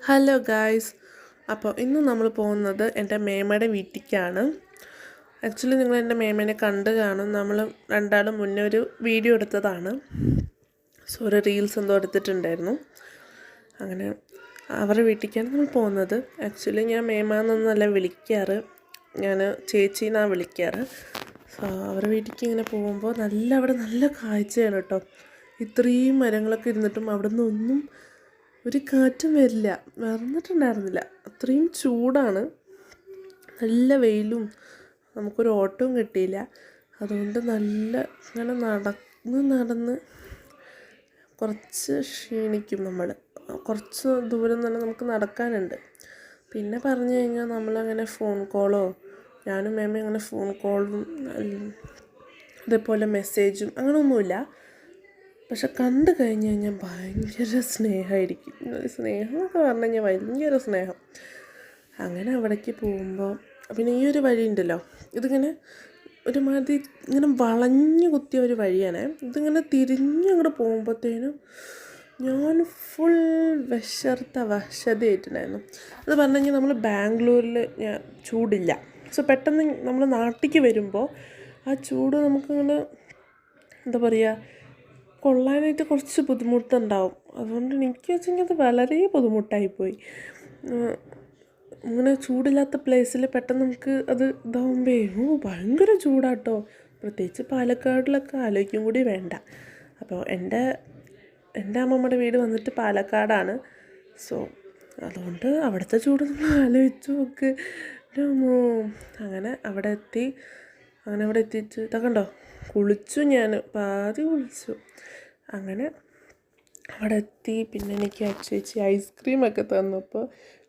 Hello guys. അപ്പോൾ ഇന്ന് നമ്മൾ പോകുന്നത് എൻ്റെ മേമയുടെ വീട്ടിലേക്കാണ്. ആക്ച്വലി നിങ്ങൾ എൻ്റെ മേമേനെ കണ്ട് കാണും. നമ്മൾ രണ്ടാളും മുന്നേ ഒരു വീഡിയോ എടുത്തതാണ്. സോ ഒരു റീൽസ് എന്തോ എടുത്തിട്ടുണ്ടായിരുന്നു. അങ്ങനെ അവരുടെ വീട്ടിലേക്കാണ് നമ്മൾ പോകുന്നത്. ആക്ച്വലി ഞാൻ മേമാന്നൊന്നല്ല വിളിക്കാറ്, ഞാൻ ചേച്ചീന്നാണ് വിളിക്കാറ്. സോ അവരുടെ വീട്ടിലേക്ക് ഇങ്ങനെ പോകുമ്പോൾ അവിടെ നല്ല കാഴ്ചയാണ് കേട്ടോ. ഇത്രയും മരങ്ങളൊക്കെ ഇരുന്നിട്ടും അവിടെ നിന്നൊന്നും ഒരു കാറ്റും വരില്ല, വന്നിട്ടുണ്ടായിരുന്നില്ല. അത്രയും ചൂടാണ്, നല്ല വെയിലും, നമുക്കൊരു ഓട്ടവും കിട്ടിയില്ല. അതുകൊണ്ട് ഇങ്ങനെ നടന്ന് കുറച്ച് ക്ഷീണിക്കും നമ്മൾ. കുറച്ച് ദൂരം തന്നെ നമുക്ക് നടക്കാനുണ്ട്. പിന്നെ പറഞ്ഞു കഴിഞ്ഞാൽ നമ്മളങ്ങനെ ഫോൺ കോളോ, ഞാനും മേമയും അങ്ങനെ ഫോൺ കോളും അതേപോലെ മെസ്സേജും അങ്ങനെയൊന്നുമില്ല. പക്ഷെ കണ്ടു കഴിഞ്ഞ് കഴിഞ്ഞാൽ ഭയങ്കര സ്നേഹമായിരിക്കും. സ്നേഹം എന്നൊക്കെ പറഞ്ഞു കഴിഞ്ഞാൽ ഭയങ്കര സ്നേഹം. അങ്ങനെ അവിടേക്ക് പോകുമ്പോൾ പിന്നെ ഈ ഒരു വഴി ഉണ്ടല്ലോ, ഇതിങ്ങനെ ഒരുമാതിരി ഇങ്ങനെ വളഞ്ഞു കുത്തിയ ഒരു വഴിയാണ്. ഇതിങ്ങനെ തിരിഞ്ഞങ്ങോട്ട് പോകുമ്പോഴത്തേനും ഞാൻ ഫുൾ വശതയായിട്ടുണ്ടായിരുന്നു. അത് പറഞ്ഞു കഴിഞ്ഞാൽ നമ്മൾ ബാംഗ്ലൂരിൽ ചൂടില്ല. സോ പെട്ടെന്ന് നമ്മൾ നാട്ടിലേക്ക് വരുമ്പോൾ ആ ചൂട് നമുക്കിങ്ങനെ എന്താ പറയുക, കൊള്ളാനായിട്ട് കുറച്ച് ബുദ്ധിമുട്ടുണ്ടാവും. അതുകൊണ്ട് എനിക്ക് വെച്ചെങ്കിൽ അത് വളരെ ബുദ്ധിമുട്ടായിപ്പോയി. അങ്ങനെ ചൂടില്ലാത്ത പ്ലേസിൽ പെട്ടെന്ന് നമുക്ക് അത് ഇതാവുമ്പോൾ ഭയങ്കര ചൂടാട്ടോ. പ്രത്യേകിച്ച് പാലക്കാടിലൊക്കെ ആലോചിക്കും കൂടി വേണ്ട. അപ്പോൾ എൻ്റെ അമ്മമ്മയുടെ വീട് വന്നിട്ട് പാലക്കാടാണ്. സോ അതുകൊണ്ട് അവിടുത്തെ ചൂട് നമ്മൾ ആലോചിച്ച് നോക്ക്. അങ്ങനെ അവിടെ എത്തിയിട്ട് ഇതൊക്കെ ഉണ്ടോ, കുളിച്ചു, ഞാൻ പാതി കുളിച്ചു. അങ്ങനെ അവിടെ എത്തി. പിന്നെ എനിക്ക് ചേച്ചി ഐസ്ക്രീമൊക്കെ തന്നപ്പോൾ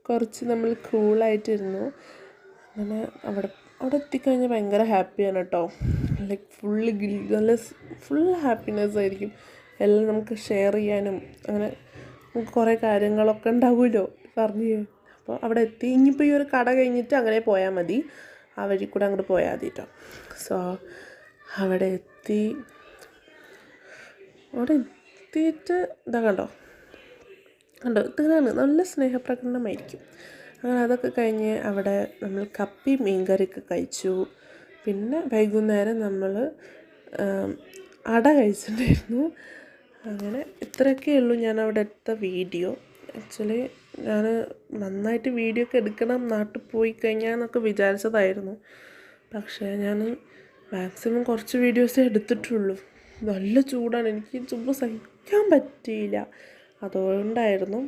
കുറച്ച് നമ്മൾ കൂളായിട്ടിരുന്നു. അങ്ങനെ അവിടെ എത്തിക്കഴിഞ്ഞാൽ ഭയങ്കര ഹാപ്പിയാണ് കേട്ടോ. ലൈക്ക് ഫുൾ ഹാപ്പിനെസ് ആയിരിക്കും. എല്ലാം നമുക്ക് ഷെയർ ചെയ്യാനും അങ്ങനെ നമുക്ക് കുറേ കാര്യങ്ങളൊക്കെ ഉണ്ടാവുമല്ലോ പറഞ്ഞു. അപ്പോൾ അവിടെ എത്തി. ഇനിയിപ്പോൾ ഈ ഒരു കട കഴിഞ്ഞിട്ട് അങ്ങനെ പോയാൽ മതി, ആ വഴി കൂടെ അങ്ങോട്ട് പോയാൽ മതി കേട്ടോ. സോ അവിടെ എത്തിയിട്ട് കണ്ടോ ഇതാണ് നല്ല സ്നേഹപ്രകടനമായിരിക്കും. അങ്ങനെ അതൊക്കെ കഴിഞ്ഞ് അവിടെ നമ്മൾ കപ്പി മീൻകറിയൊക്കെ കഴിച്ചു. പിന്നെ വൈകുന്നേരം നമ്മൾ അട കഴിച്ചിട്ടുണ്ടായിരുന്നു. അങ്ങനെ ഇത്രയൊക്കെ ഉള്ളൂ ഞാൻ അവിടെ എടുത്ത വീഡിയോ. ആക്ച്വലി ഞാൻ നന്നായിട്ട് വീഡിയോ ഒക്കെ എടുക്കണം നാട്ടിൽ പോയി കഴിഞ്ഞാൽ എന്നൊക്കെ വിചാരിച്ചതായിരുന്നു. പക്ഷേ ഞാൻ മാക്സിമം കുറച്ച് വീഡിയോസേ എടുത്തിട്ടുള്ളൂ. നല്ല ചൂടാണ്, എനിക്ക് ചുമ്മാ സഹിക്കാൻ പറ്റിയില്ല. അതുകൊണ്ടായിരുന്നു.